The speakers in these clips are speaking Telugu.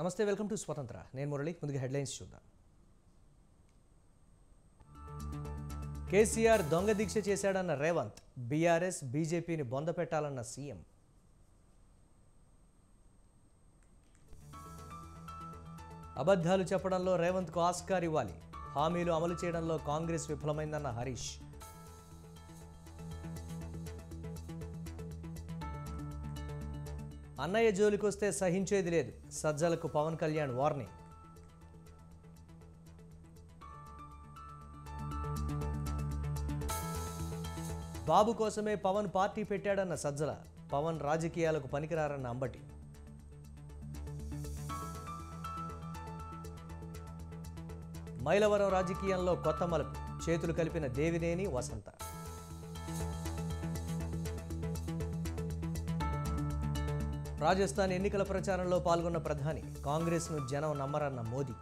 నమస్తే, వెల్కమ్ టు స్వతంత్ర. నేను మురళి. ముందుగా హెడ్లైన్స్ చూద్దాం. కేసీఆర్ దొంగ దీక్ష చేశాడన్న రేవంత్, బీఆర్ఎస్ బీజేపీని బొందపెట్టాలన్న సీఎం. అబద్ధాలు చెప్పడంలో రేవంత్కు ఆస్కార్ ఇవ్వాలి, హామీలు అమలు చేయడంలో కాంగ్రెస్ విఫలమైందన్న హరీష్. అన్నయ్య జోలికొస్తే సహించేది లేదు, సజ్జలకు పవన్ కళ్యాణ్ వార్నింగ్. బాబు కోసమే పవన్ పార్టీ పెట్టాడన్న సజ్జల, పవన్ రాజకీయాలకు పనికిరారన్న అంబటి. మైలవరం రాజకీయంలో కొత్త మలుపు, చేతులు కలిపిన దేవినేని వసంత. రాజస్థాన్ ఎన్నికల ప్రచారంలో పాల్గొన్న ప్రధాని, కాంగ్రెస్ను జనం నమ్మరన్న మోదీ.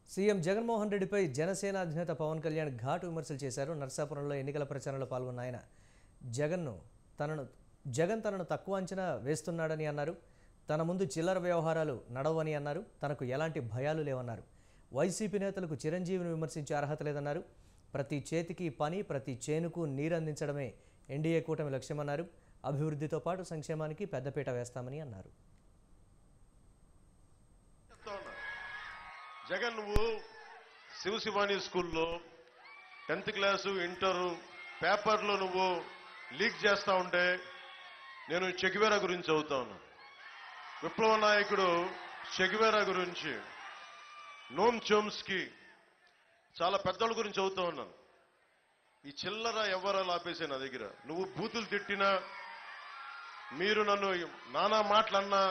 సీఎం జగన్మోహన్ రెడ్డిపై జనసేన అధినేత పవన్ కళ్యాణ్ ఘాటు విమర్శలు చేశారు. నర్సాపురంలో ఎన్నికల ప్రచారంలో పాల్గొన్న ఆయన జగన్ తనను తక్కువ అంచనా వేస్తున్నాడని అన్నారు. తన ముందు చిల్లర వ్యవహారాలు నడవని అన్నారు. తనకు ఎలాంటి భయాలు లేవన్నారు. వైసీపీ నేతలకు చిరంజీవిని విమర్శించే అర్హత లేదన్నారు. ప్రతి చేతికి పని, ప్రతి చేనుకు నీరందించడమే ఎన్డీఏ కూటమి లక్ష్యమన్నారు. అభివృద్ధితో పాటు సంక్షేమానికి పెద్దపీట వేస్తామని అన్నారు. జగన్, నువ్వు శివశివాని స్కూల్లో 10th క్లాసు ఇంటర్ పేపర్లో నువ్వు లీక్ చేస్తా ఉంటే నేను చెగువేరా గురించి చదువుతా ఉన్నా. విప్లవ నాయకుడు చెగువేరా గురించి, నోమ్ చోమ్స్కీ, చాలా పెద్దోళ్ళ గురించి చదువుతా ఉన్నాను. ఈ చిల్లర ఎవరాలు ఆపేసే నా దగ్గర. నువ్వు బూతులు తిట్టినా, మీరు నన్ను నానా మాటలన్నా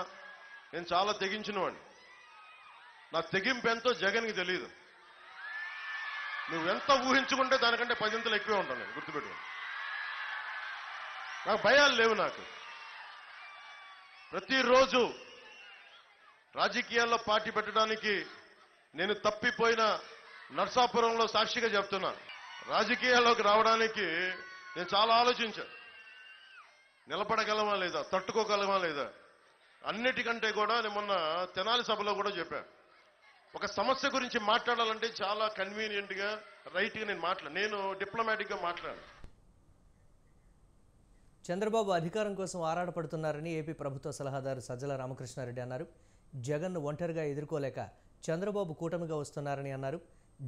నేను చాలా తెగించిన వాడిని. నా తెగింపు ఎంతో జగన్కి తెలియదు. నువ్వెంత ఊహించుకుంటే దానికంటే 10 ఎక్కువే ఉంటాను నేను, గుర్తుపెట్టుకో. నాకు భయాలు లేవు. నాకు ప్రతిరోజు రాజకీయాల్లో పార్టీ పెట్టడానికి నేను తప్పిపోయిన నర్సాపురంలో సాక్షిగా చెప్తున్నా. రాజకీయాల్లోకి రావడానికి నేను చాలా ఆలోచించాను. నిలబడగలమా లేదా, తట్టుకోగలమా లేదా. అన్నిటికంటే కూడా నేను మొన్న తెనాలి సభలో కూడా చెప్పాను. ఒక సమస్య గురించి మాట్లాడాలంటే చాలా కన్వీనియంట్గా, రైట్గా నేను డిప్లొమాటిక్గా మాట్లాడాను. చంద్రబాబు అధికారం కోసం ఆరాటపడుతున్నారని ఏపీ ప్రభుత్వ సలహాదారు సజ్జల రామకృష్ణారెడ్డి అన్నారు. జగన్ను ఒంటరిగా ఎదుర్కోలేక చంద్రబాబు కూటమిగా వస్తున్నారని అన్నారు.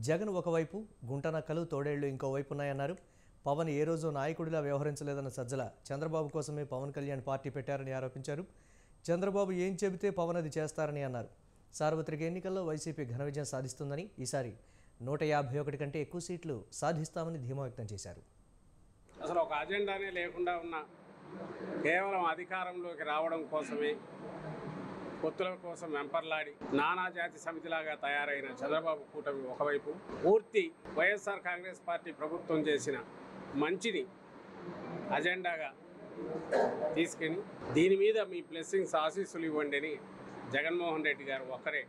జగన్ ఒకవైపు, గుంటనక్కలు తోడేళ్లు ఇంకోవైపు ఉన్నాయన్నారు. పవన్ ఏ రోజు నాయకుడిలా వ్యవహరించలేదన్న సజ్జల, చంద్రబాబు కోసమే పవన్ కళ్యాణ్ పార్టీ పెట్టారని ఆరోపించారు. చంద్రబాబు ఏం చెబితే పవన్ అది చేస్తారని అన్నారు. సార్వత్రిక ఎన్నికల్లో వైసీపీ ఘన విజయం సాధిస్తుందని, ఈసారి 151 కంటే ఎక్కువ సీట్లు సాధిస్తామని ధీమా వ్యక్తం చేశారు. అసలు ఒక అజెండానే లేకుండా ఉన్న, కేవలం అధికారంలోకి రావడం కోసమే, పొత్తుల కోసం వెంపర్లాడి నానాజాతి సమితిలాగా తయారైన చంద్రబాబు కూటమి ఒకవైపు, పూర్తి వైఎస్ఆర్ కాంగ్రెస్ పార్టీ ప్రభుత్వం చేసిన మంచిని అజెండాగా తీసుకుని దీని మీద మీ బ్లెస్సింగ్స్, ఆశీస్సులు ఇవ్వండి అని జగన్మోహన్ రెడ్డి గారు ఒక్కరే,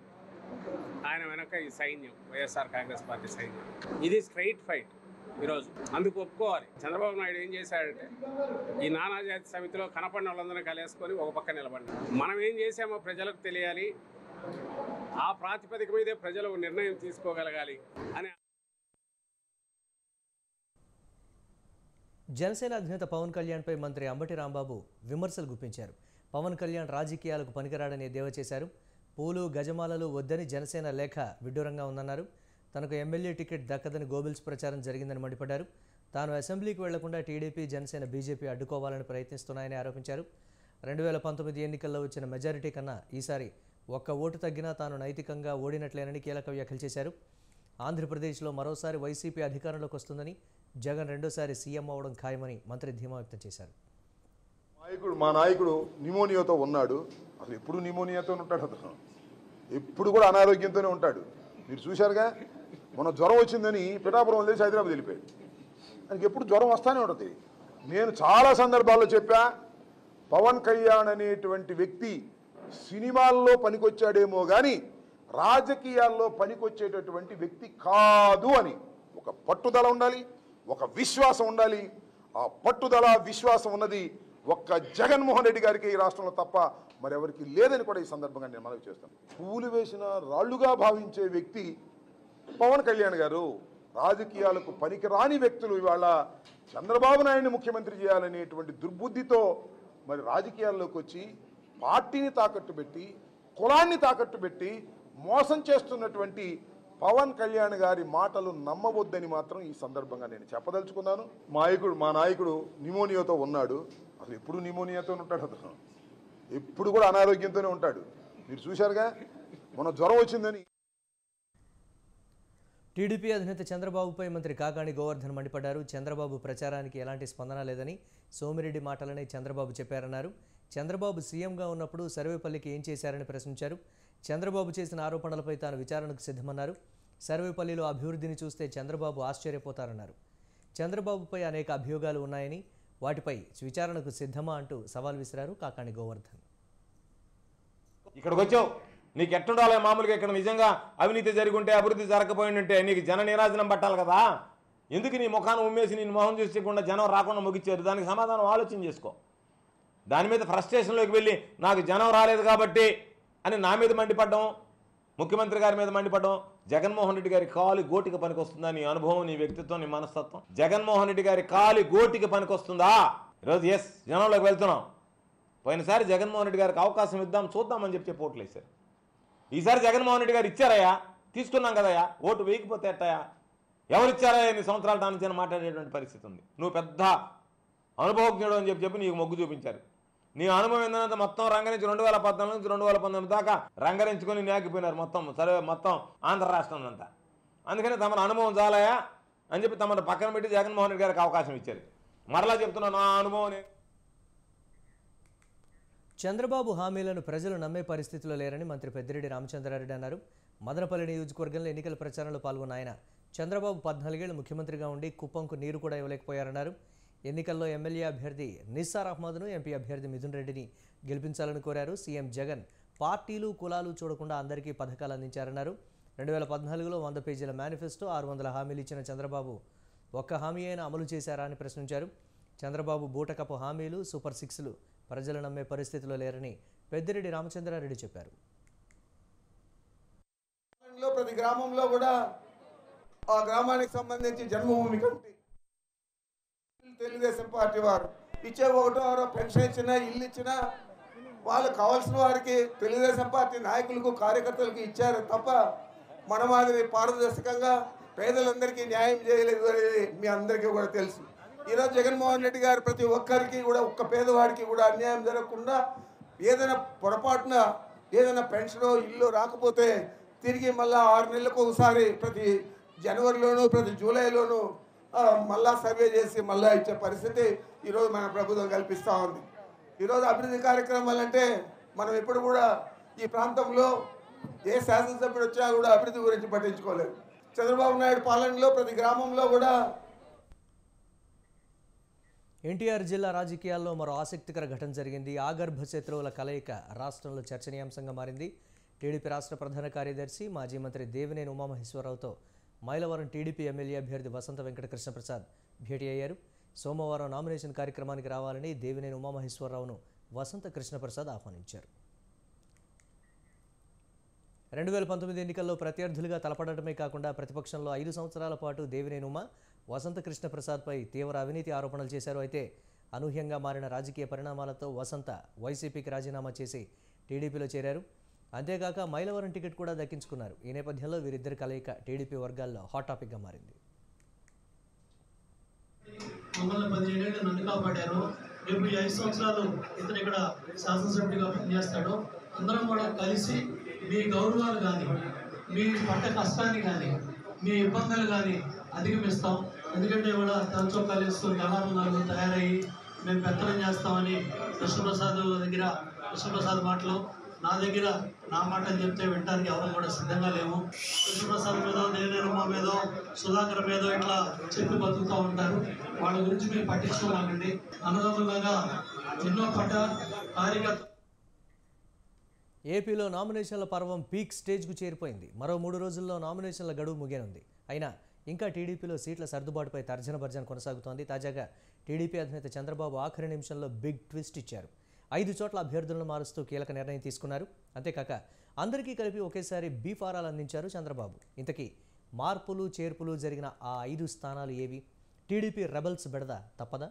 ఆయన వెనక ఈ సైన్యం, వైఎస్ఆర్ కాంగ్రెస్ పార్టీ సైన్యం. ఇది స్ట్రైట్ ఫైట్ ఈరోజు. అందుకు ఒప్పుకోవాలి. చంద్రబాబు నాయుడు ఏం చేశాడంటే, ఈ నానాజాతి సమితిలో కనపడిన వాళ్ళందరినీ కలిసుకొని ఒక పక్క నిలబడి, మనం ఏం చేసామో ప్రజలకు తెలియాలి, ఆ ప్రాతిపదిక మీదే ప్రజలు నిర్ణయం తీసుకోగలగాలి అని. జనసేన అధినేత పవన్ కళ్యాణ్పై మంత్రి అంబటి రాంబాబు విమర్శలు గుప్పించారు. పవన్ కళ్యాణ్ రాజకీయాలకు పనికిరాడని ఎద్దేవా చేశారు. పూలు, గజమాలలు వద్దని జనసేన లేఖ విడ్డూరంగా ఉందన్నారు. తనకు ఎమ్మెల్యే టికెట్ దక్కదని గోబెల్స్ ప్రచారం జరిగిందని మండిపడ్డారు. తాను అసెంబ్లీకి వెళ్లకుండా టీడీపీ, జనసేన, బీజేపీ అడ్డుకోవాలని ప్రయత్నిస్తున్నాయని ఆరోపించారు. 2019 ఎన్నికల్లో వచ్చిన మెజారిటీ కన్నా ఈసారి ఒక్క ఓటు తగ్గినా తాను నైతికంగా ఓడినట్లేనని కీలక వ్యాఖ్యలు చేశారు. ఆంధ్రప్రదేశ్లో మరోసారి వైసీపీ అధికారంలోకి వస్తుందని, జగన్ రెండోసారి సీఎం అవడం ఖాయమని మంత్రి ధీమా వ్యక్తం చేశారు. మా నాయకుడు నిమోనియాతో ఉన్నాడు. అసలు ఎప్పుడు నిమోనియాతో ఉంటాడు, అతను ఎప్పుడు కూడా అనారోగ్యంతోనే ఉంటాడు. మీరు చూశారుగా, మొన్న జ్వరం వచ్చిందని పిఠాపురం వదిలేసి హైదరాబాద్ వెళ్ళిపోయాడు. ఆయనకి ఎప్పుడు జ్వరం వస్తూనే ఉంటుంది. నేను చాలా సందర్భాల్లో చెప్పా, పవన్ కళ్యాణ్ అనేటువంటి వ్యక్తి సినిమాల్లో పనికొచ్చాడేమో కానీ రాజకీయాల్లో పనికొచ్చేటటువంటి వ్యక్తి కాదు అని. ఒక పట్టుదల ఉండాలి, ఒక విశ్వాసం ఉండాలి. ఆ పట్టుదల విశ్వాసం ఉన్నది ఒక్క జగన్మోహన్ రెడ్డి గారికి ఈ రాష్ట్రంలో తప్ప మరెవరికి లేదని కూడా ఈ సందర్భంగా నేను మనవి చేస్తాను. పూలు వేసిన రాళ్లుగా భావించే వ్యక్తి పవన్ కళ్యాణ్ గారు. రాజకీయాలకు పనికిరాని వ్యక్తులు ఇవాళ చంద్రబాబు నాయుడిని ముఖ్యమంత్రి చేయాలనేటువంటి దుర్బుద్ధితో మరి రాజకీయాల్లోకి వచ్చి పార్టీని తాకట్టు పెట్టి కులాన్ని తాకట్టు పెట్టి మోసం చేస్తున్నటువంటి పవన్ కళ్యాణ్ గారి మాటలు నమ్మవద్దని మాత్రం ఈ సందర్భంగా నేను చెప్పదలుచుకున్నాను. మా నాయకుడు నిమోనియాతో ఉన్నాడు. అసలు ఎప్పుడు నిమోనియాతో ఉంటాడు, అతను ఎప్పుడు కూడా అనారోగ్యంతోనే ఉంటాడు. మీరు చూశారుగా మొన్న జ్వరం వచ్చిందని. టీడీపీ అధినేత చంద్రబాబుపై మంత్రి కాకాణి గోవర్ధన్ మండిపడ్డారు. చంద్రబాబు ప్రచారానికి ఎలాంటి స్పందన లేదని సోమిరెడ్డి మాటలనే చంద్రబాబు చెప్పారన్నారు. చంద్రబాబు సీఎంగా ఉన్నప్పుడు సర్వేపల్లికి ఏం చేశారని ప్రశ్నించారు. చంద్రబాబు చేసిన ఆరోపణలపై తాను విచారణకు సిద్ధమన్నారు. సర్వేపల్లిలో అభివృద్ధిని చూస్తే చంద్రబాబు ఆశ్చర్యపోతారన్నారు. చంద్రబాబుపై అనేక అభియోగాలు ఉన్నాయని వాటిపై విచారణకు సిద్ధమా అంటూ సవాల్ విసిరారు కాకాణి గోవర్ధన్. ఇక్కడికి వచ్చావు, నీకు ఎట్టుండాలి మామూలుగా ఇక్కడ నిజంగా అవినీతి జరిగి ఉంటే అభివృద్ధి జరగకపోయి ఉంటే నీకు జన నిరాజనం పట్టాలి కదా. ఎందుకు నీ ముఖాన్ని ఉమ్మేసి నేను మొహం చూసేయకుండా జనం రాకుండా ముగిచ్చారు? దానికి సమాధానం ఆలోచన చేసుకో. దాని మీద ఫ్రస్ట్రేషన్లోకి వెళ్ళి నాకు జనం రాలేదు కాబట్టి అని నా మీద మండిపడ్డం, ముఖ్యమంత్రి గారి మీద మండిపడ్డం, జగన్మోహన్ రెడ్డి గారి కాలి గోటికి పనికొస్తుందా నీ అనుభవం, నీ వ్యక్తిత్వం, నీ మనస్తత్వం? జగన్మోహన్ రెడ్డి గారి కాలి గోటికి పనికొస్తుందా? ఈరోజు ఎస్ జనంలోకి వెళ్తున్నాం. పోయినసారి జగన్మోహన్ రెడ్డి గారికి అవకాశం ఇద్దాం చూద్దామని చెప్పి ఓట్లు వేశారు. ఈసారి జగన్మోహన్ రెడ్డి గారు ఇచ్చారయ్యా, తీసుకున్నాం కదయ్యా, ఓటు వేయకపోతే ఎట్టయా, ఎవరు ఇచ్చారయ్యా ఎన్ని సంవత్సరాల దాని నుంచి మాట్లాడేటువంటి పరిస్థితి ఉంది. నువ్వు పెద్ద అనుభవజ్ఞుడు అని చెప్పి నీకు మొగ్గు చూపించారు. నీ అనుభవం ఏంటంటే మొత్తం రంగరించి 2014 నుంచి 2019 దాకా రంగరించుకొని నేగిపోయినారు మొత్తం ఆంధ్ర రాష్ట్రం అంతా. అందుకని తమ అనుభవం చాలయా అని చెప్పి తమను పక్కన పెట్టి జగన్మోహన్ రెడ్డి గారికి అవకాశం ఇచ్చారు. మరలా చెప్తున్నా నా అనుభవం. చంద్రబాబు హామీలను ప్రజలు నమ్మే పరిస్థితిలో లేరని మంత్రి పెద్దిరెడ్డి రామచంద్రారెడ్డి అన్నారు. మదనపల్లి నియోజకవర్గంలో ఎన్నికల ప్రచారంలో పాల్గొన్న ఆయన చంద్రబాబు 14 ఏళ్లు ముఖ్యమంత్రిగా ఉండి కుప్పంకు నీరు కూడా ఇవ్వలేకపోయారన్నారు. ఎన్నికల్లో ఎమ్మెల్యే అభ్యర్థి నిస్సార్ అహ్మద్ను, ఎంపీ అభ్యర్థి మిథున్ రెడ్డిని గెలిపించాలని కోరారు. సీఎం జగన్ పార్టీలు కులాలు చూడకుండా అందరికీ పథకాలు అందించారన్నారు. 2014లో 100 పేజీల మేనిఫెస్టో 600 హామీలు ఇచ్చిన చంద్రబాబు ఒక్క హామీ అయినా అమలు చేశారా అని ప్రశ్నించారు. చంద్రబాబు బూటకపు హామీలు, సూపర్ సిక్స్లు ప్రజలు నమ్మే పరిస్థితిలో లేరని పెద్దిరెడ్డి రామచంద్రారెడ్డి చెప్పారు. ప్రతి గ్రామంలో కూడా ఆ గ్రామానికి సంబంధించి జన్మభూమి కమిటీ తెలుగుదేశం పార్టీ వారు ఇచ్చే 1వ పెన్షన్ ఇచ్చినా, ఇల్లు ఇచ్చినా వాళ్ళకు కావాల్సిన వారికి తెలుగుదేశం పార్టీ నాయకులకు కార్యకర్తలకు ఇచ్చారు తప్ప మన మాదిరి పారదర్శకంగా పేదలందరికీ న్యాయం చేయలేదు అనేది మీ అందరికీ కూడా తెలుసు. ఈరోజు జగన్మోహన్ రెడ్డి గారు ప్రతి ఒక్కరికి కూడా, ఒక్క పేదవాడికి కూడా అన్యాయం జరగకుండా ఏదైనా పొరపాటున ఏదైనా పెన్షనో ఇల్లు రాకపోతే తిరిగి మళ్ళీ 6 నెలలకు ఒకసారి ప్రతి జనవరిలోనూ ప్రతి జూలైలోనూ మళ్ళా సర్వే చేసి మళ్ళీ ఇచ్చే పరిస్థితి ఈరోజు మన ప్రభుత్వం కల్పిస్తూ ఉంది. ఈరోజు అభివృద్ధి కార్యక్రమాలు అంటే మనం ఎప్పుడు కూడా ఈ ప్రాంతంలో ఏ శాసనసభ్యుడు వచ్చినా కూడా అభివృద్ధి గురించి పట్టించుకోలేదు. చంద్రబాబు నాయుడు పాలనలో ప్రతి గ్రామంలో కూడా. ఎన్టీఆర్ జిల్లా రాజకీయాల్లో మరో ఆసక్తికర ఘటన జరిగింది. ఆగర్భ శత్రువుల కలయిక రాష్ట్రంలో చర్చనీయాంశంగా మారింది. టీడీపీ రాష్ట్ర ప్రధాన కార్యదర్శి మాజీ మంత్రి దేవినేని ఉమామహేశ్వరరావుతో మైలవరం టీడీపీ ఎమ్మెల్యే అభ్యర్థి వసంత వెంకట కృష్ణప్రసాద్ భేటీ అయ్యారు. సోమవారం నామినేషన్ కార్యక్రమానికి రావాలని దేవినేని ఉమామహేశ్వరరావును వసంత కృష్ణప్రసాద్ ఆహ్వానించారు. 2019 ఎన్నికల్లో ప్రత్యర్థులుగా తలపడటమే కాకుండా ప్రతిపక్షంలో 5 సంవత్సరాల పాటు దేవినేని ఉమ వసంత కృష్ణప్రసాద్పై తీవ్ర అవినీతి ఆరోపణలు చేశారు. అయితే అనూహ్యంగా మారిన రాజకీయ పరిణామాలతో వసంత వైసీపీకి రాజీనామా చేసి టీడీపీలో చేరారు. అంతేకాక మైలవరం టికెట్ కూడా దక్కించుకున్నారు. ఈ నేపథ్యంలో వీరిద్దరి కలయిక టీడీపీ వర్గాల్లో హాట్ టాపిక్గా మారింది. మమ్మల్ని 17 ఏళ్ళు నన్ను కాపాడారు. రేపు 5 సంవత్సరాలు ఇతను ఇక్కడ శాసనసభ్యుడిగా పనిచేస్తాడు. అందరం కూడా కలిసి మీ గౌరవాలు కానీ, మీ పట్ట కష్టాన్ని కానీ, మీ ఇబ్బందులు కానీ అధిగమిస్తాం. ఎందుకంటే కూడా తలచొక్కాలు వేసుకొని కళారంగాలు తయారయ్యి మేము పెత్తనం చేస్తామని కృష్ణప్రసాద్ మాటలు నా దగ్గర నా మాటలు చెప్తే వినడానికి ఎవరు కూడా సిద్ధంగా లేము. కృష్ణప్రసాద్ మీదో, దేవేరమ్మ మీదో, సుధాకర్ మీదో ఇట్లా చెప్పి బతుకుతూ ఉంటారు. వాళ్ళ గురించి మీరు పట్టించుకోవాలండి. అన్నదమ్ములాగా ఎన్నో పట్ట కార్యకర్త. ఏపీలో నామినేషన్ల పర్వం పీక్ స్టేజ్కు చేరిపోయింది. మరో 3 రోజుల్లో నామినేషన్ల గడువు ముగియనుంది. అయినా ఇంకా టీడీపీలో సీట్ల సర్దుబాటుపై తర్జన భర్జన కొనసాగుతోంది. తాజాగా టీడీపీ అధినేత చంద్రబాబు ఆఖరి నిమిషంలో బిగ్ ట్విస్ట్ ఇచ్చారు. 5 చోట్ల అభ్యర్థులను మారుస్తూ కీలక నిర్ణయం తీసుకున్నారు. అంతేకాక అందరికీ కలిపి ఒకేసారి బీ ఫారాలు అందించారు చంద్రబాబు. ఇంతకీ మార్పులు చేర్పులు జరిగిన ఆ 5 స్థానాలు ఏవి? టీడీపీ రెబల్స్ బెడద తప్పదా?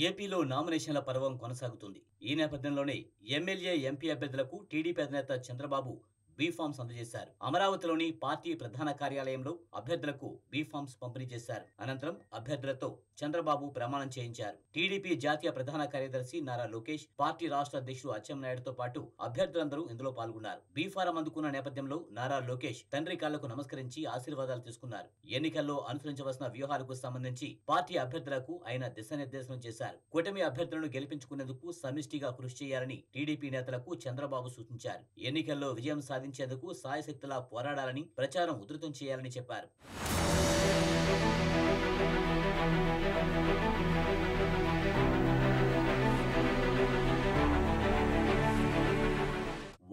ఏపీలో నామినేషన్ల పర్వం కొనసాగుతుంది. ఈ నేపథ్యంలోనే ఎమ్మెల్యే, ఎంపీ అభ్యర్థులకు టీడీపీ అధినేత చంద్రబాబు బీ ఫామ్స్ అందజేశారు. అమరావతిలోని పార్టీ ప్రధాన కార్యాలయంలో అభ్యర్థులకు బీ ఫామ్స్ పంపిణీ చేశారు. అనంతరం అభ్యర్థులతో చంద్రబాబు ప్రమాణం చేయించారు. టీడీపీ జాతీయ ప్రధాన కార్యదర్శి నారా లోకేష్, పార్టీ రాష్ట్ర అధ్యక్షుడు అచ్చెన్నాయుడుతో పాటు అభ్యర్థులందరూ ఇందులో పాల్గొన్నారు. బీ ఫారం అందుకున్న నేపథ్యంలో నారా లోకేష్ తండ్రి కాళ్లకు నమస్కరించి ఆశీర్వాదాలు తీసుకున్నారు. ఎన్నికల్లో అనుసరించవలసిన వ్యూహాలకు సంబంధించి పార్టీ అభ్యర్థులకు ఆయన దిశానిర్దేశనం చేశారు. కూటమి అభ్యర్థులను గెలిపించుకునేందుకు సమిష్టిగా కృషి చేయాలని టీడీపీ నేతలకు చంద్రబాబు సూచించారు. ఎన్నికల్లో విజయం సాధించేందుకు సాయశక్తులా పోరాడాలని, ప్రచారం ఉధృతం చేయాలని చెప్పారు.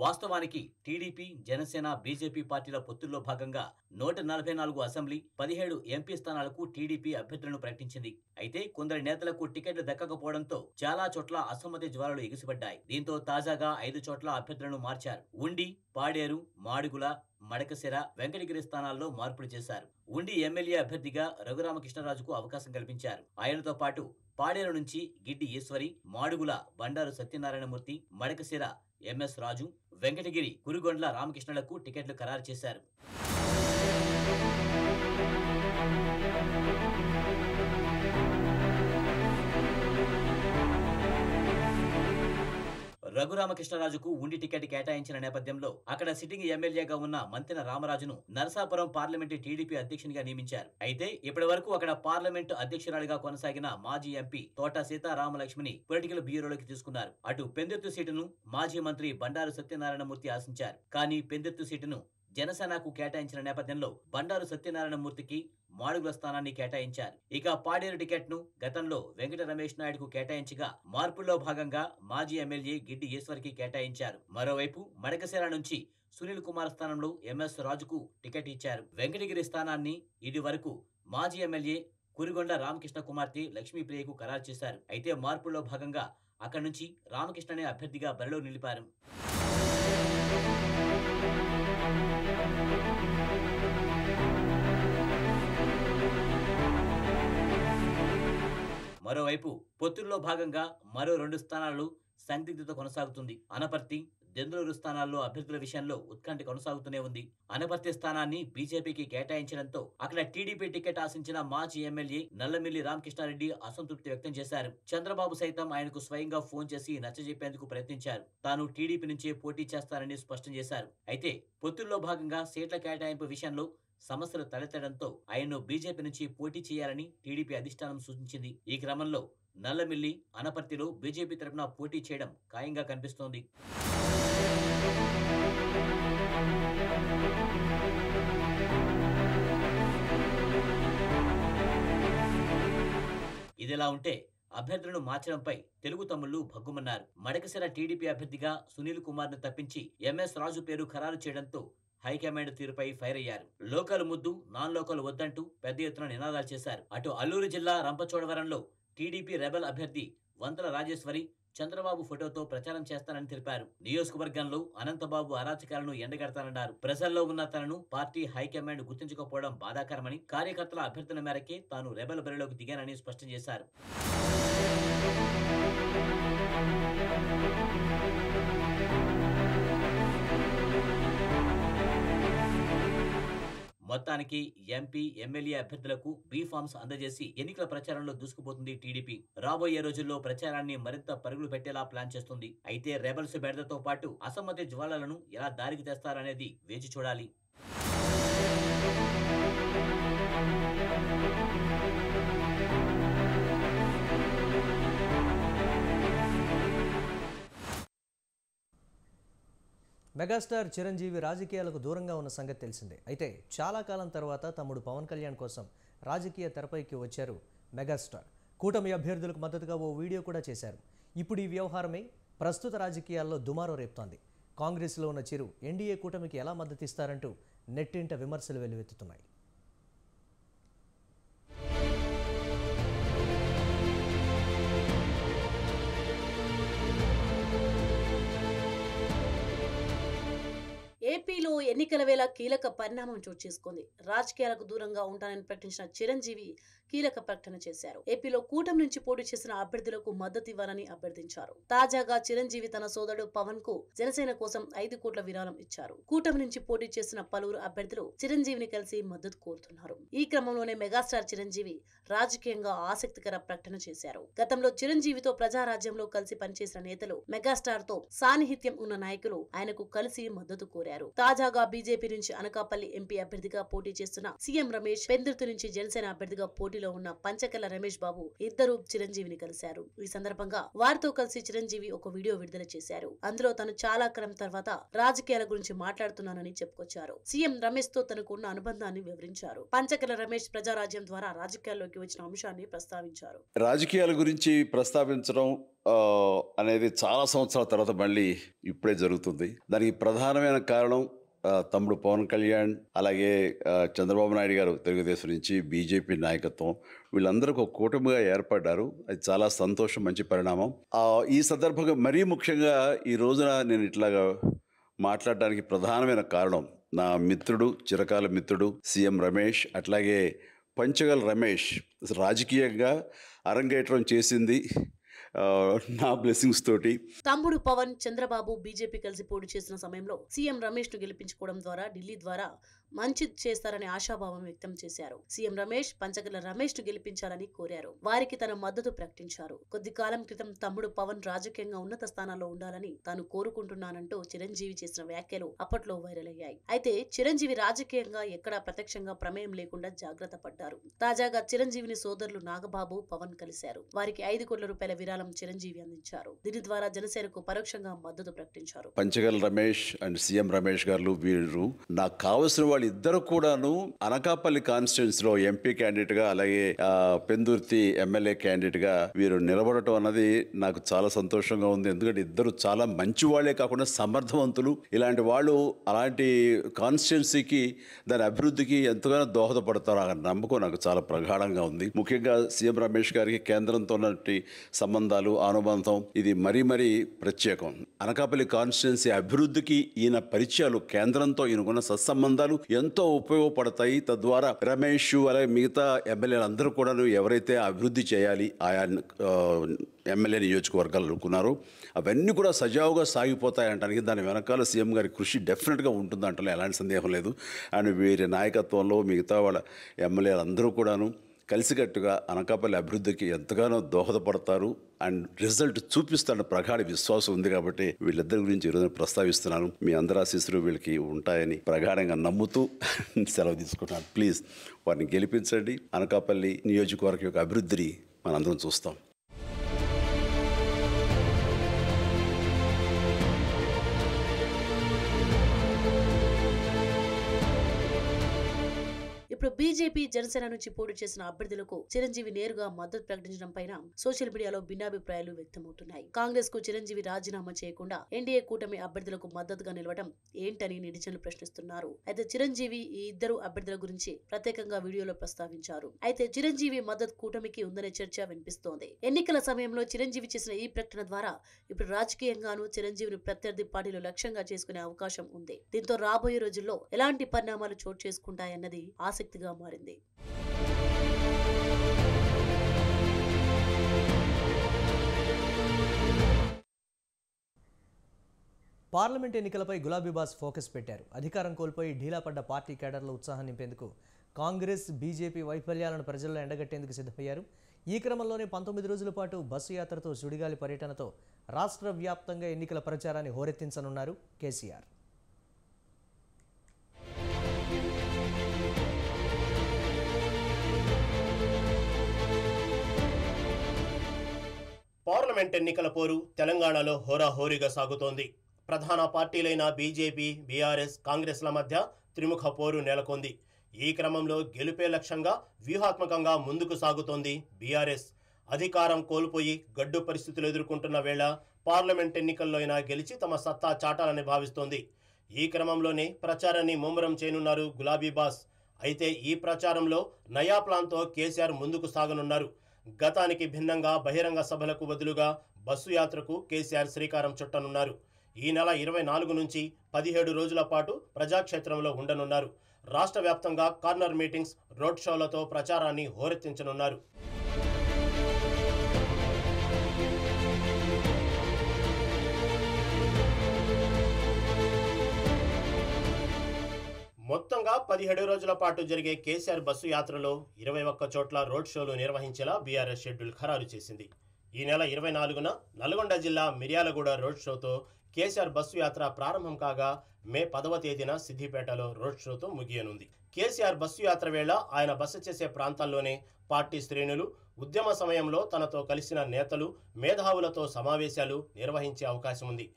వాస్తవానికి టీడీపీ, జనసేన, బీజేపీ పార్టీల పొత్తుల్లో భాగంగా 144 అసెంబ్లీ, 17 ఎంపీ స్థానాలకు టీడీపీ అభ్యర్థులను ప్రకటించింది. అయితే కొందరి నేతలకు టికెట్లు దక్కకపోవడంతో చాలా చోట్ల అసమ్మతి జ్వాలలు ఎగిసిపడ్డాయి. దీంతో తాజాగా 5 చోట్ల అభ్యర్థులను మార్చారు. ఉండి, పాడేరు, మాడుగుల, మడకశిర, వెంకటగిరి స్థానాల్లో మార్పులు చేశారు. ఉండి ఎమ్మెల్యే అభ్యర్థిగా రఘురామకృష్ణరాజుకు అవకాశం కల్పించారు. ఆయనతో పాటు పాడేరు నుంచి గిడ్డి ఈశ్వరి, మాడుగుల బండారు సత్యనారాయణమూర్తి, మడకశిర ఎంఎస్ రాజు, వెంకటగిరి కురుగొండ్ల రామకృష్ణలకు టికెట్లు ఖరారు చేశారు. రఘురామకృష్ణరాజుకు ఉండి టికెట్ కేటాయించిన నేపథ్యంలో అక్కడ సిట్టింగ్ ఎమ్మెల్యేగా ఉన్న మంతెన రామరాజును నరసాపురం పార్లమెంటు టీడీపీ అధ్యక్షునిగా నియమించారు. అయితే ఇప్పటి వరకు అక్కడ పార్లమెంటు అధ్యక్షురాలిగా కొనసాగిన మాజీ ఎంపీ తోట సీతారామలక్ష్మిని పొలిటికల్ బ్యూరోలోకి తీసుకున్నారు. అటు పెందుర్తి సీటును మాజీ మంత్రి బండారు సత్యనారాయణమూర్తి ఆశించారు. కానీ పెందుర్తి సీటును జనసేనకు కేటాయించిన నేపథ్యంలో బండారు సత్యనారాయణమూర్తికి మాడుగుల స్థానాన్ని కేటాయించారు. ఇక పాడేరు టికెట్ ను గతంలో వెంకట రమేష్ నాయుడుకు కేటాయించగా మార్పుల్లో భాగంగా మాజీ ఎమ్మెల్యే గిడ్డి ఈశ్వర్కి కేటాయించారు. మరోవైపు మడకశిర నుంచి సునీల్ కుమార్ స్థానంలో ఎంఎస్ రాజుకు టికెట్ ఇచ్చారు. వెంకటగిరి స్థానాన్ని ఇది వరకు మాజీ ఎమ్మెల్యే కురుగొండ రామకృష్ణ కుమార్తె లక్ష్మీప్రియకు ఖరారు చేశారు. అయితే మార్పుల్లో భాగంగా అక్కడి నుంచి రామకృష్ణనే అభ్యర్థిగా బరిలో నిలిపారు. మరోవైపు పొత్తుల్లో భాగంగా మరో 2 స్థానాలు సందిగ్ధత కొనసాగుతుంది. అనపర్తి, దెందులూరు స్థానాల్లో అభ్యర్థుల విషయంలో ఉత్కంఠ కొనసాగుతూనే ఉంది. అనపర్తి స్థానాన్ని బీజేపీకి కేటాయించడంతో అక్కడ టీడీపీ టికెట్ ఆశించిన మాజీ ఎమ్మెల్యే నల్లమిల్లి రామకృష్ణారెడ్డి అసంతృప్తి వ్యక్తం చేశారు. చంద్రబాబు సైతం ఆయనకు స్వయంగా ఫోన్ చేసి నచ్చజెప్పేందుకు ప్రయత్నించారు. తాను టీడీపీ నుంచే పోటీ చేస్తారని స్పష్టం చేశారు. అయితే పొత్తుల్లో భాగంగా సీట్ల కేటాయింపు విషయంలో సమస్యలు తలెత్తడంతో ఆయన్ను బీజేపీ నుంచి పోటీ చేయాలని టీడీపీ అధిష్టానం సూచించింది. ఈ క్రమంలో నల్లమిల్లి అనపర్తిలో బీజేపీ తరఫున పోటీ చేయడం ఖాయంగా కనిపిస్తోంది. ఇదిలా ఉంటే అభ్యర్థులను మార్చడంపై తెలుగు తమ్ముళ్లు భగ్గుమన్నారు. మడకశిర టీడీపీ అభ్యర్థిగా సునీల్ కుమార్ ను తప్పించి ఎంఎస్ రాజు పేరు ఖరారు చేయడంతో హైకమాండ్ తీరుపై ఫైర్ అయ్యారు. లోకల్ ముద్దు, నాన్ లోకల్ వద్దంటూ పెద్ద ఎత్తున నినాదాలు చేశారు. అటు అల్లూరు జిల్లా రంపచోడవరంలో టీడీపీ రెబల్ అభ్యర్థి వంతల రాజేశ్వరి చంద్రబాబు ఫోటోతో ప్రచారం చేస్తానని తెలిపారు. నియోజకవర్గంలో అనంతబాబు అరాచకాలను ఎండగడతానన్నారు. ప్రజల్లో ఉన్న తనను పార్టీ హైకమాండ్ గుర్తించకపోవడం బాధాకరమని, కార్యకర్తల అభ్యర్థన మేరకే తాను రెబల్ బరిలోకి దిగానని స్పష్టం చేశారు. మొత్తానికి ఎంపీ, ఎమ్మెల్యే అభ్యర్థులకు బీ ఫామ్స్ అందజేసి ఎన్నికల ప్రచారంలో దూసుకుపోతుంది టీడీపీ. రాబోయే రోజుల్లో ప్రచారాన్ని మరింత పరుగులు పెట్టేలా ప్లాన్ చేస్తుంది. అయితే రెబల్స్ బెడదతో పాటు అసమ్మతి జ్వాలలను ఎలా దారికి తెస్తారనేది వేచి చూడాలి. మెగాస్టార్ చిరంజీవి రాజకీయాలకు దూరంగా ఉన్న సంగతి తెలిసిందే. అయితే చాలా కాలం తర్వాత తమ్ముడు పవన్ కళ్యాణ్ కోసం రాజకీయ తెరపైకి వచ్చారు మెగాస్టార్. కూటమి అభ్యర్థులకు మద్దతుగా ఓ వీడియో కూడా చేశారు. ఇప్పుడు ఈ వ్యవహారమే ప్రస్తుత రాజకీయాల్లో దుమారం రేపుతోంది. కాంగ్రెస్లో ఉన్న చిరు ఎన్డీఏ కూటమికి ఎలా మద్దతిస్తారంటూ నెట్టింట విమర్శలు వెల్లువెత్తుతున్నాయి. ఏపీలో ఎన్నికల వేళ కీలక పరిణామం చోటు చేసుకుంది. రాజకీయాలకు దూరంగా ఉంటానని ప్రకటించిన చిరంజీవి కీలక ప్రకటన చేశారు. ఏపీలో కూటమి నుంచి పోటీ చేసిన అభ్యర్థులకు మద్దతు ఇవ్వాలని అభ్యర్థించారు. తాజాగా చిరంజీవి తన సోదరుడు పవన్ కు జనసేన కోసం 5 కోట్ల విరాళం ఇచ్చారు. కూటమి నుంచి పోటీ చేసిన పలువురు అభ్యర్థులు చిరంజీవిని కలిసి మద్దతు కోరుతున్నారు. ఈ క్రమంలోనే మెగాస్టార్ చిరంజీవి రాజకీయంగా ఆసక్తికర ప్రకటన చేశారు. గతంలో చిరంజీవితో ప్రజారాజ్యంలో కలిసి పనిచేసిన నేతలు, మెగాస్టార్ తో సాన్నిహిత్యం ఉన్న నాయకులు ఆయనకు కలిసి మద్దతు కోరారు. తాజాగా బీజేపీ నుంచి అనకాపల్లి ఎంపీ అభ్యర్థిగా పోటీ చేస్తున్న సీఎం రమేష్, పెందుర్తి నుంచి జనసేన అభ్యర్థిగా పోటీలో ఉన్న పంచకల్ల రమేష్ బాబు ఇద్దరు చిరంజీవిని కలిశారు. ఈ సందర్భంగా వారితో కలిసి చిరంజీవి ఒక వీడియో విడుదల చేశారు. అందులో తను చాలా కాలం తర్వాత రాజకీయాల గురించి మాట్లాడుతున్నానని చెప్పుకొచ్చారు. సీఎం రమేష్ తో తనకు ఉన్న అనుబంధాన్ని వివరించారు. పంచకల్ల రమేష్ ప్రజారాజ్యం ద్వారా రాజకీయాల్లోకి వచ్చిన అంశాన్ని ప్రస్తావించారు. రాజకీయాల గురించి ప్రస్తావించడం అనేది చాలా సంవత్సరాల తర్వాత మళ్ళీ ఇప్పుడే జరుగుతుంది. దానికి ప్రధానమైన కారణం తమ్ముడు పవన్ కళ్యాణ్, అలాగే చంద్రబాబు నాయుడు గారు తెలుగుదేశం నుంచి, బీజేపీ నాయకత్వం, వీళ్ళందరూ ఒక కూటమిగా ఏర్పడ్డారు. అది చాలా సంతోషం, మంచి పరిణామం. ఈ సందర్భంగా మరీ ముఖ్యంగా ఈ రోజున నేను ఇట్లాగా మాట్లాడడానికి ప్రధానమైన కారణం నా మిత్రుడు, చిరకాల మిత్రుడు సీఎం రమేష్, అట్లాగే పంచగల్ రమేష్ రాజకీయంగా అరంగేట్రం చేసింది నా బ్లెస్సింగ్స్ తోటి. తమ్ముడు పవన్, చంద్రబాబు బీజేపీ కలిసి పోటీ చేసిన సమయంలో సీఎం రమేష్ ను గెలిపించుకోవడం ద్వారా ఢిల్లీ ద్వారా మంచి చేస్తారని ఆశాభావం వ్యక్తం చేశారు. సీఎం రమేష్ పంచకల్ల రమేష్ ను గెలిపించాలని కోరారు. వారికి తన మద్దతు ప్రకటించారు. కొద్ది కాలం క్రితం తమ్ముడు పవన్ రాజకీయంగా ఉన్నత స్థానాల్లో ఉండాలని తాను కోరుకుంటున్నానంటూ చిరంజీవి చేసిన వ్యాఖ్యలు అప్పట్లో వైరల్ అయ్యాయి. అయితే చిరంజీవి రాజకీయంగా ఎక్కడా ప్రత్యక్షంగా ప్రమేయం లేకుండా జాగ్రత్త పడ్డారు. తాజాగా చిరంజీవిని సోదరులు నాగబాబు, పవన్ కలిశారు. వారికి 5 కోట్ల రూపాయల విరాళం చిరంజీవి అందించారు. దీని ద్వారా జనసేనకు పరోక్షంగా మద్దతు ప్రకటించారు. పంచగల్ రమేష్ అండ్ సీఎం రమేష్ గారు వీరు నాకు కావలసిన ఇద్దరు కూడాను అనకాపల్లి కాన్స్టిట్యున్సీ లో ఎంపీ క్యాండిడేట్ గా, అలాగే పెందుర్తి ఎమ్మెల్యే క్యాండిడేట్ గా వీరు నిలబడటం అన్నది నాకు చాలా సంతోషంగా ఉంది. ఎందుకంటే ఇద్దరు చాలా మంచి వాళ్లే కాకుండా సమర్థవంతులు. ఇలాంటి వాళ్ళు అలాంటి కాన్స్టిట్యున్సీకి, దాని అభివృద్ధికి ఎంతగానో దోహదపడతారు అనే నమ్మకం నాకు చాలా ప్రగాఢంగా ఉంది. ముఖ్యంగా సీఎం రమేష్ గారికి కేంద్రంతో ఉన్నటువంటి సంబంధాలు, అనుబంధం ఇది మరీ మరీ ప్రత్యేకం. అనకాపల్లి కాన్స్టిట్యున్సీ అభివృద్ధికి ఈయన పరిచయాలు, కేంద్రంతో ఈయనకున్న సత్సంబంధాలు ఎంతో ఉపయోగపడతాయి. తద్వారా రమేష్ అలాగే మిగతా ఎమ్మెల్యేలు అందరూ కూడా ఎవరైతే అభివృద్ధి చేయాలి ఆయా ఎమ్మెల్యే నియోజకవర్గాలు అనుకున్నారో అవన్నీ కూడా సజావుగా సాగిపోతాయి అంటానికి దాని వెనకాల సీఎం గారి కృషి డెఫినెట్గా ఉంటుంది అంటలో ఎలాంటి సందేహం లేదు. అండ్ వీరి నాయకత్వంలో మిగతా వాళ్ళ ఎమ్మెల్యేలు అందరూ కూడాను కలిసికట్టుగా అనకాపల్లి అభివృద్ధికి ఎంతగానో దోహదపడతారు అండ్ రిజల్ట్ చూపిస్తారన్న ప్రగాఢ విశ్వాసం ఉంది. కాబట్టి వీళ్ళిద్దరి గురించి ఈరోజు ప్రస్తావిస్తున్నాను. మీ అందరి ఆశీస్సులు వీళ్ళకి ఉంటాయని ప్రగాఢంగా నమ్ముతూ సెలవు తీసుకుంటున్నాను. ప్లీజ్ వారిని గెలిపించండి. అనకాపల్లి నియోజకవర్గం యొక్క అభివృద్ధిని మనందరం చూస్తాం. ఇప్పుడు బీజేపీ, జనసేన నుంచి పోటీ చేసిన అభ్యర్థులకు చిరంజీవి నేరుగా మద్దతు ప్రకటించడం పైన సోషల్ మీడియాలో భిన్నాభిప్రాయాలు వ్యక్తమవుతున్నాయి. కాంగ్రెస్ కు చిరంజీవి రాజీనామా చేయకుండా ఎన్డీఏ కూటమి అభ్యర్థులకు మద్దతుగా నిలవడం ఏంటని నెటిజన్లు ప్రశ్నిస్తున్నారు. అయితే చిరంజీవి ఈ ఇద్దరు అభ్యర్థుల గురించి ప్రత్యేకంగా వీడియోలో ప్రస్తావించారు. అయితే చిరంజీవి మద్దతు కూటమికి ఉందనే చర్చ వినిపిస్తోంది. ఎన్నికల సమయంలో చిరంజీవి చేసిన ఈ ప్రకటన ద్వారా ఇప్పుడు రాజకీయంగానూ చిరంజీవిని ప్రత్యర్థి పార్టీలు లక్ష్యంగా చేసుకునే అవకాశం ఉంది. దీంతో రాబోయే రోజుల్లో ఎలాంటి పరిణామాలు చోటు చేసుకుంటాయన్నది ఆసక్తిగా మారింది. పార్లమెంట్ ఎన్నికలపై గులాబీ బాస్ ఫోకస్ పెట్టారు. అధికారం కోల్పోయి ఢీలా పడ్డ పార్టీ కేడర్ల ఉత్సాహం నింపేందుకు కాంగ్రెస్, బీజేపీ వైఫల్యాలను ప్రజల్లో ఎండగట్టేందుకు సిద్ధమయ్యారు. ఈ క్రమంలోనే 19 రోజుల పాటు బస్సు యాత్రతో సుడిగాలి పర్యటనతో రాష్ట్ర వ్యాప్తంగా ఎన్నికల ప్రచారాన్ని హోరెత్తించనున్నారు కేసీఆర్. పార్లమెంట్ ఎన్నికల పోరు తెలంగాణలో హోరాహోరీగా సాగుతోంది. ప్రధాన పార్టీలైన బీజేపీ, బీఆర్ఎస్, కాంగ్రెస్ల మధ్య త్రిముఖ పోరు నెలకొంది. ఈ క్రమంలో గెలుపే లక్ష్యంగా వ్యూహాత్మకంగా ముందుకు సాగుతోంది బీఆర్ఎస్. అధికారం కోల్పోయి గడ్డు పరిస్థితులు ఎదుర్కొంటున్న వేళ పార్లమెంట్ ఎన్నికల్లో అయినా గెలిచి తమ సత్తా చాటాలని భావిస్తోంది. ఈ క్రమంలోనే ప్రచారాన్ని ముమ్మరం చేయనున్నారు గులాబీ బాస్. అయితే ఈ ప్రచారంలో నయా ప్లాన్తో కేసీఆర్ ముందుకు సాగనున్నారు. గతానికి భిన్నంగా బహిరంగ సభలకు బదులుగా బస్సు యాత్రకు కేసీఆర్ శ్రీకారం చుట్టనున్నారు. ఈ నెల 24 నుంచి 17 రోజుల పాటు ప్రజాక్షేత్రంలో ఉండనున్నారు. రాష్ట్ర వ్యాప్తంగా కార్నర్ మీటింగ్స్, రోడ్ షోలతో ప్రచారాన్ని హోరెత్తించనున్నారు. మొత్తంగా 17 రోజుల పాటు జరిగే కేసీఆర్ బస్సు యాత్రలో 21 చోట్ల రోడ్ షోలు నిర్వహించేలా బీఆర్ఎస్ షెడ్యూల్ ఖరారు చేసింది. ఈ నెల 24న నల్గొండ జిల్లా మిర్యాలగూడ రోడ్ షోతో కేసీఆర్ బస్సు యాత్ర ప్రారంభం కాగా మే 10వ తేదీన సిద్దిపేటలో రోడ్ షోతో ముగియనుంది. కేసీఆర్ బస్సు యాత్ర వేళ ఆయన బస చేసే ప్రాంతాల్లోనే పార్టీ శ్రేణులు, ఉద్యమ సమయంలో తనతో కలిసిన నేతలు, మేధావులతో సమావేశాలు నిర్వహించే అవకాశం ఉంది.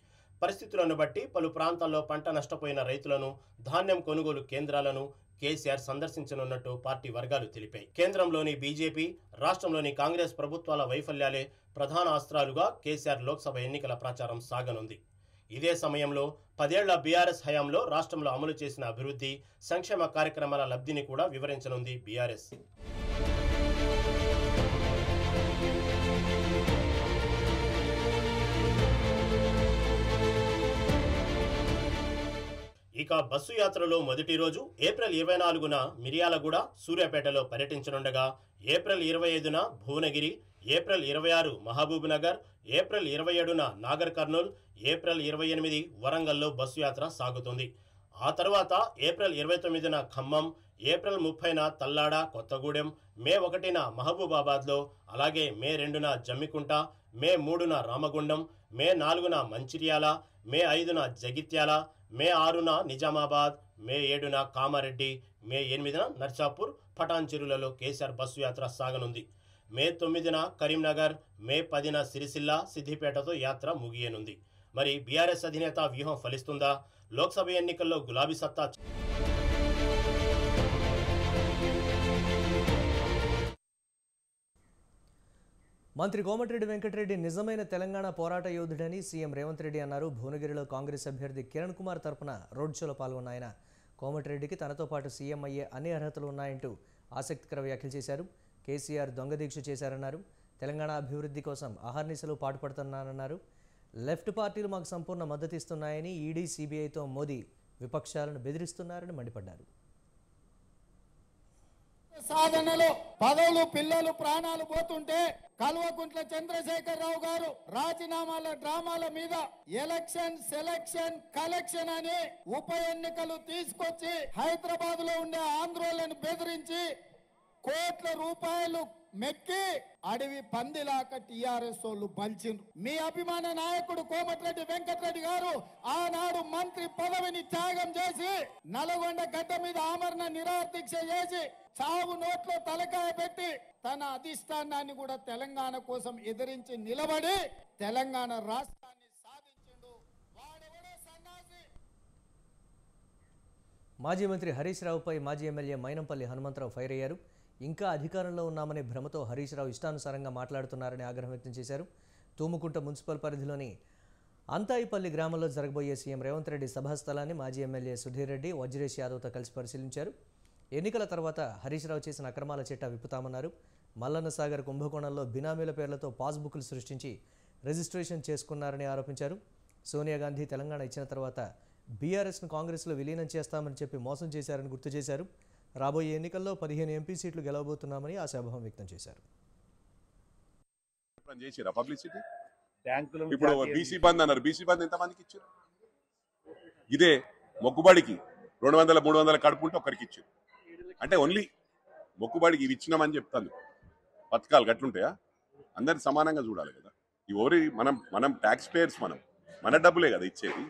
పరిస్థితులను బట్టి పలు ప్రాంతాల్లో పంట నష్టపోయిన రైతులను, ధాన్యం కొనుగోలు కేంద్రాలను కేసీఆర్ సందర్శించనున్నట్టు పార్టీ వర్గాలు తెలిపాయి. కేంద్రంలోని బీజేపీ, రాష్ట్రంలోని కాంగ్రెస్ ప్రభుత్వాల వైఫల్యాలే ప్రధాన అస్త్రాలుగా కేసీఆర్ లోక్సభ ఎన్నికల ప్రచారం సాగనుంది. ఇదే సమయంలో 10 ఏళ్ల బీఆర్ఎస్ హయాంలో రాష్ట్రంలో అమలు చేసిన అభివృద్ధి, సంక్షేమ కార్యక్రమాల లబ్ధిని కూడా వివరించనుంది బీఆర్ఎస్. ఇక బస్సు యాత్రలో మొదటి రోజు ఏప్రిల్ 24న మిర్యాలగూడ, సూర్యాపేటలో పర్యటించనుండగా ఏప్రిల్ 25న Bhuvanagiri, April 26 Mahabubnagar, April 27న నాగర్ కర్నూల్, ఏప్రిల్ 28 వరంగల్లో బస్సు యాత్ర సాగుతుంది. ఆ తర్వాత ఏప్రిల్ 29న ఖమ్మం, ఏప్రిల్ 30న తల్లాడ, కొత్తగూడెం, మే 1న మహబూబాబాద్లో, అలాగే మే 2న జమ్మికుంట, మే 3న రామగుండం, మే 4న మంచిర్యాల, మే 5న జగిత్యాల, మే 6న నిజామాబాద్, మే 7న కామారెడ్డి, మే 8న నర్సాపూర్, పటాన్చెరులలో కేసీఆర్ బస్సు యాత్ర సాగనుంది. మే 9న కరీంనగర్, మే 10న సిరిసిల్ల, సిద్దిపేటతో యాత్ర ముగియనుంది. మరి బీఆర్ఎస్ అధినేత వ్యూహం ఫలిస్తుందా? లోక్సభ ఎన్నికల్లో గులాబీ సత్తా మంత్రి కోమటిరెడ్డి వెంకటరెడ్డి నిజమైన తెలంగాణ పోరాట యోధుడని సీఎం రేవంత్ రెడ్డి అన్నారు. భువనగిరిలో కాంగ్రెస్ అభ్యర్థి కిరణ్ కుమార్ తరపున రోడ్ షోలో పాల్గొన్న ఆయన కోమటిరెడ్డికి తనతో పాటు సీఎం అయ్యే అన్ని అర్హతలు ఉన్నాయంటూ ఆసక్తికర వ్యాఖ్యలు చేశారు. కేసీఆర్ దొంగ దీక్ష చేశారన్నారు. తెలంగాణ అభివృద్ధి కోసం అహర్నిశలు పాటుపడుతున్నారన్నారు. లెఫ్ట్ పార్టీలు మాకు సంపూర్ణ మద్దతు ఇస్తున్నాయని, ఈడీ, సీబీఐతో మోదీ విపక్షాలను బెదిరిస్తున్నారని మండిపడ్డారు. సాధనలో పదవులు, పిల్లలు ప్రాణాలు పోతుంటే కల్వకుంట్ల చంద్రశేఖరరావు గారు రాజీనామాల డ్రామాల మీద ఎలక్షన్, సెలక్షన్, కలెక్షన్ అని ఉప ఎన్నికలు తీసుకొచ్చి హైదరాబాద్ లో ఉండే ఆంధ్రోళ్లను బెదిరించి కోట్ల రూపాయలు మెక్కి అడవి పందిలాక టిఆర్ఎస్ వాళ్ళు బలిచిండ్రు. మీ అభిమాన నాయకుడు కోమటిరెడ్డి వెంకటరెడ్డి గారు ఆనాడు మంత్రి పదవిని త్యాగం చేసి నల్గొండ గడ్డ మీద ఆమరణ నిరాదీక్ష చేసి చావు నోట్లో తలకాయ పెట్టి తన అధిష్టానాన్ని కూడా తెలంగాణ కోసం ఎదిరించి నిలబడి తెలంగాణ రాష్ట్రాన్ని సాధించిండు. వాడెవడో సన్నాసి. మాజీ మంత్రి హరీష్ రావుపై మాజీ ఎమ్మెల్యే మైనంపల్లి హనుమంతరావు ఫైర్ అయ్యారు. ఇంకా అధికారంలో ఉన్నామనే భ్రమతో హరీష్ రావు ఇష్టానుసారంగా మాట్లాడుతున్నారని ఆగ్రహం వ్యక్తం చేశారు. తూముకుంట మున్సిపల్ పరిధిలోని అంతాయిపల్లి గ్రామంలో జరగబోయే సీఎం రేవంత్ రెడ్డి సభాస్థలాన్ని మాజీ ఎమ్మెల్యే సుధీర్ రెడ్డి, వజ్రేష్ యాదవ్తో కలిసి పరిశీలించారు. ఎన్నికల తర్వాత హరీష్ రావు చేసిన అక్రమాల చిట్టా విప్పుతామన్నారు. మల్లన్న సాగర్ కుంభకోణంలో బినామీల పేర్లతో పాస్బుక్లు సృష్టించి రిజిస్ట్రేషన్ చేసుకున్నారని ఆరోపించారు. సోనియా గాంధీ తెలంగాణ ఇచ్చిన తర్వాత బీఆర్ఎస్ను కాంగ్రెస్లో విలీనం చేస్తామని చెప్పి మోసం చేశారని గుర్తు చేశారు. రాబోయే ఎన్నికల్లో 15 ఎంపీ సీట్లు గెలవబోతున్నామని ఆశాభావం వ్యక్తం చేశారు. ఇప్పుడు బీసీ బంద్ అన్నారు. బీసీ బంద్ ఎంతమందికి ఇచ్చారు? ఇదే మొక్కుబడికి 200, 300 కడుపుంటే ఒక్కరికి ఇచ్చారు. అంటే ఓన్లీ మొక్కుబడికి ఇవి ఇచ్చినామని చెప్తాను. పథకాలు గట్లుంటాయా? అందరిని సమానంగా చూడాలి కదా. ఇవి మనం ట్యాక్స్ పేయర్స్, మన డబ్బులే కదా ఇచ్చేది.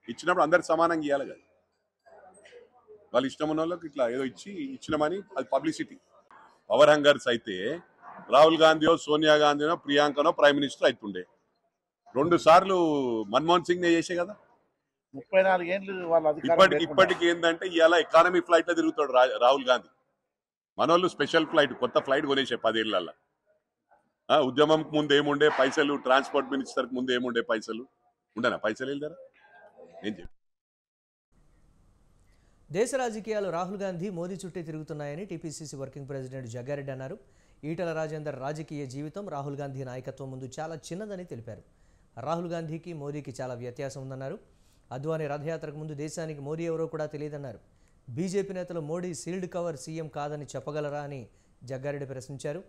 ఇచ్చినప్పుడు అందరికి సమానంగా ఇవ్వాలి కదా. వాళ్ళు ఇష్టం ఉన్న వాళ్ళకి ఇట్లా ఏదో ఇచ్చినామని అది పబ్లిసిటీ. పవర్ హంగర్స్ అయితే రాహుల్ గాంధీయో, సోనియా గాంధీనో, ప్రియాంకనో ప్రైమ్ మినిస్టర్ అవుతుండే. 2 సార్లు మన్మోహన్ సింగ్ నే చేసే కదా. 34 ఏళ్ళు ఇప్పటికి ఏంటంటే ఇవాళ ఎకానమీ ఫ్లైట్ లో తిరుగుతాడు రాహుల్ గాంధీ. మనోళ్ళు స్పెషల్ ఫ్లైట్, కొత్త ఫ్లైట్ కొనేసే 10 ఏళ్ళ. ఉద్యమంకి ముందు ఏముండే పైసలు, ట్రాన్స్పోర్ట్ మినిస్టర్కి ముందు ఏముండే పైసలు ఉండనా? పైసలు వెళ్తారా? ఏం చెప్పి దేశ రాజకీయాలు రాహుల్ గాంధీ మోదీ చుట్టే తిరుగుతున్నాయని టీపీసీసీ వర్కింగ్ ప్రెసిడెంట్ జగ్గారెడ్డి అన్నారు. ఈటల రాజేందర్ రాజకీయ జీవితం రాహుల్ గాంధీ నాయకత్వం ముందు చాలా చిన్నదని తెలిపారు. రాహుల్ గాంధీకి మోదీకి చాలా వ్యత్యాసం ఉందన్నారు. అద్వానీ రథయాత్రకు ముందు దేశానికి మోదీ ఎవరో కూడా తెలియదన్నారు. బీజేపీ నేతలు మోడీ సీల్డ్ కవర్ సీఎం కాదని చెప్పగలరా అని జగ్గారెడ్డి ప్రశ్నించారు.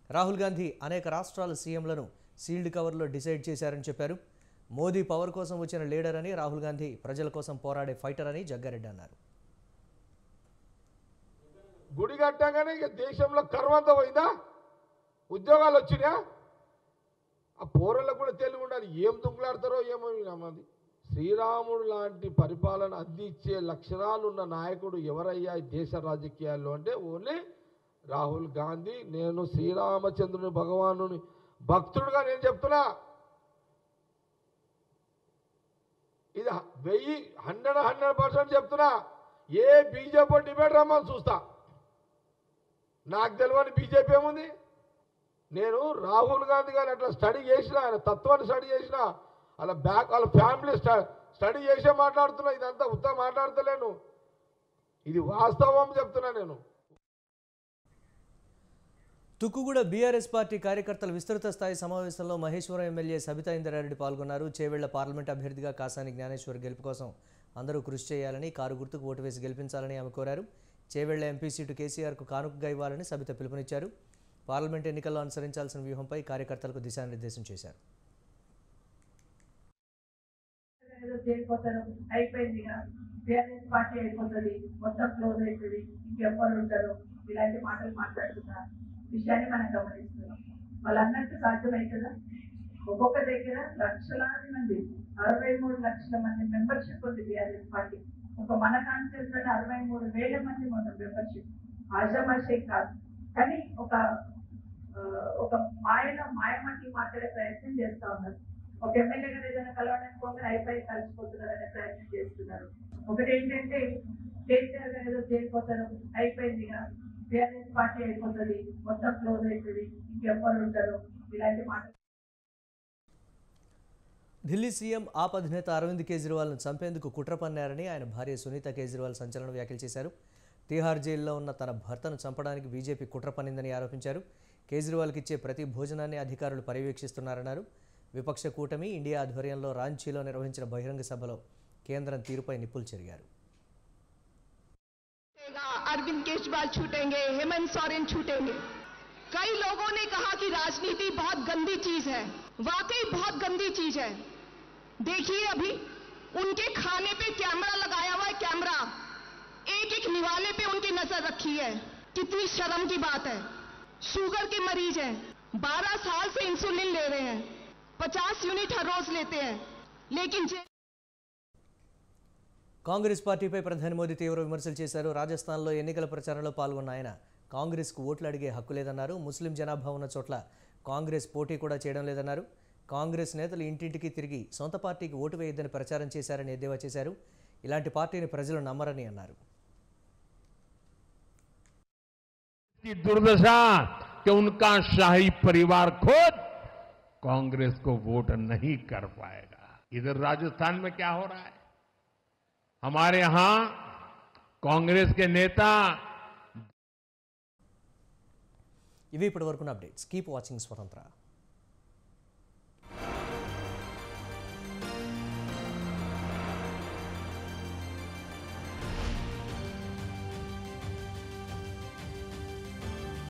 రాహుల్ గాంధీ అనేక రాష్ట్రాల సీఎంలను సీల్డ్ కవర్లో డిసైడ్ చేశారని చెప్పారు. మోదీ పవర్ కోసం వచ్చిన లీడర్ అని, రాహుల్ గాంధీ ప్రజల కోసం పోరాడే ఫైటర్ అని జగ్గారెడ్డి అన్నారు. గుడి కట్టగానే ఇక దేశంలో కరువంతా పోయిందా? ఉద్యోగాలు వచ్చినాయా? ఆ పోరలకు కూడా తెలివి ఉండాలి. ఏం దుంకులాడతారో ఏమో. నమ్మది శ్రీరాముడు లాంటి పరిపాలన అందించే లక్షణాలు ఉన్న నాయకుడు ఎవరయ్యా ఈ దేశ రాజకీయాల్లో అంటే ఓన్లీ రాహుల్ గాంధీ. నేను శ్రీరామచంద్రుని భగవానుని భక్తుడుగా నేను చెప్తున్నా. ఇది 100% చెప్తున్నా. ఏ బీజేపీ డిబేట్ రమ్మని చూస్తా. నాకు తెలియని బీజేపీ ఏముంది? నేను రాహుల్ గాంధీ గారిని అట్లా స్టడీ చేసిన, ఆయన తత్వాన్ని స్టడీ చేసిన, వాళ్ళ ఫ్యామిలీ స్టడీ చేసే మాట్లాడుతున్నా. ఇదంతా ఉత్తగా మాట్లాడతలేను, ఇది వాస్తవం చెప్తున్నా నేను. తుక్కుగూడ బీఆర్ఎస్ పార్టీ కార్యకర్తల విస్తృత స్థాయి సమావేశంలో మహేశ్వరం ఎమ్మెల్యే సబితా ఇంద్రారెడ్డి పాల్గొన్నారు. చేవెళ్ల పార్లమెంట్ అభ్యర్థిగా కాసాని జ్ఞానేశ్వర్ గెలుపు కోసం అందరూ కృషి చేయాలని, కారు గుర్తుకు ఓటు వేసి గెలిపించాలని ఆమె కోరారు. చేవెళ్ల ఎంపీ సీటు కేసీఆర్కు కానుకగా ఇవ్వాలని సబిత పిలుపునిచ్చారు. పార్లమెంట్ ఎన్నికల్లో అనుసరించాల్సిన వ్యూహంపై కార్యకర్తలకు దిశానిర్దేశం చేశారు. ఇలాంటి మాటలు మాట్లాడుతున్న విషయాన్ని మనం గమనిస్తున్నాం. వాళ్ళన్నట్టు సాధ్యమవుతుందా? ఒక్కొక్క దగ్గర లక్షలాది మంది, 63 లక్షల మంది మెంబర్షిప్ ఉంది బీఆర్ఎస్ పార్టీ. ఒక మన కాన్స్టిట్యూన్స్ 63,000 మంది మొన్న మెంబర్షిప్. ఆశామాషే కాదు. కానీ ఒక మాయమట్టి మాట్లాడే ప్రయత్నం చేస్తా ఉన్నారు. ఒక ఎమ్మెల్యే గారు ఏదైనా కలవడానికి పోతే అయిపోయి కలిసిపోతున్నారనే ప్రయత్నం చేస్తున్నారు. ఒకటి ఏంటంటే కేసీఆర్ గారు ఏదో చేరిపోతారు, అయిపోయింది, బీఆర్ఎస్ పార్టీ అయిపోతుంది, మొత్తం క్లోజ్ అవుతుంది, ఇంకెవ్వరు ఉంటారు, ఇలాంటి మాటలు. ఢిల్లీ సీఎం ఆప్ అధినేత అరవింద్ కేజ్రీవాల్ను చంపేందుకు కుట్ర పన్నారని ఆయన భార్య సునీత కేజ్రీవాల్ సంచలన వ్యాఖ్యలు చేశారు. తీహార్ జైల్లో ఉన్న తన భర్తను చంపడానికి బీజేపీ కుట్ర పన్నిందని ఆరోపించారు. కేజ్రీవాల్కి ఇచ్చే ప్రతి భోజనాన్ని అధికారులు పర్యవేక్షిస్తున్నారన్నారు. విపక్ష కూటమి ఇండియా ఆధ్వర్యంలో రాంచీలో నిర్వహించిన బహిరంగ సభలో కేంద్రం తీరుపై నిప్పులు చెరిగారు. अरविंद केजरीवाल छूटेंगे, हेमंत सोरेन छूटेंगे। कई लोगों ने कहा कि राजनीति बहुत गंदी चीज है। वाकई बहुत गंदी चीज है। देखिए अभी उनके खाने पे कैमरा लगाया हुआ है, कैमरा एक एक निवाले पे उनकी नजर रखी है। कितनी शर्म की बात है। शुगर के मरीज हैं, 12 साल से इंसुलिन ले रहे हैं, 50 यूनिट हर रोज लेते हैं, लेकिन కాంగ్రెస్ పార్టీపై ప్రధాని మోదీ తీవ్ర విమర్శలు చేశారు. రాజస్థాన్లో ఎన్నికల ప్రచారంలో పాల్గొన్న ఆయన కాంగ్రెస్కు ఓట్లు అడిగే హక్కు లేదన్నారు. ముస్లిం జనాభా ఉన్న చోట్ల కాంగ్రెస్ పోటీ కూడా చేయడం లేదన్నారు. కాంగ్రెస్ నేతలు ఇంటింటికి తిరిగి సొంత పార్టీకి ఓటు వేయొద్దని ప్రచారం చేశారని ఎద్దేవా చేశారు. ఇలాంటి పార్టీని ప్రజలు నమ్మరని అన్నారు. दुर्दशा कि उनका शाही परिवार खुद कांग्रेस को वोट नहीं कर पाएगा। इधर राजस्थान में क्या हो रहा है? हमारे यहां कांग्रेस के नेता ఇవి ఇప్పటివరకున్న అప్డేట్స్. కీప్ వాచింగ్ స్వతంత్ర.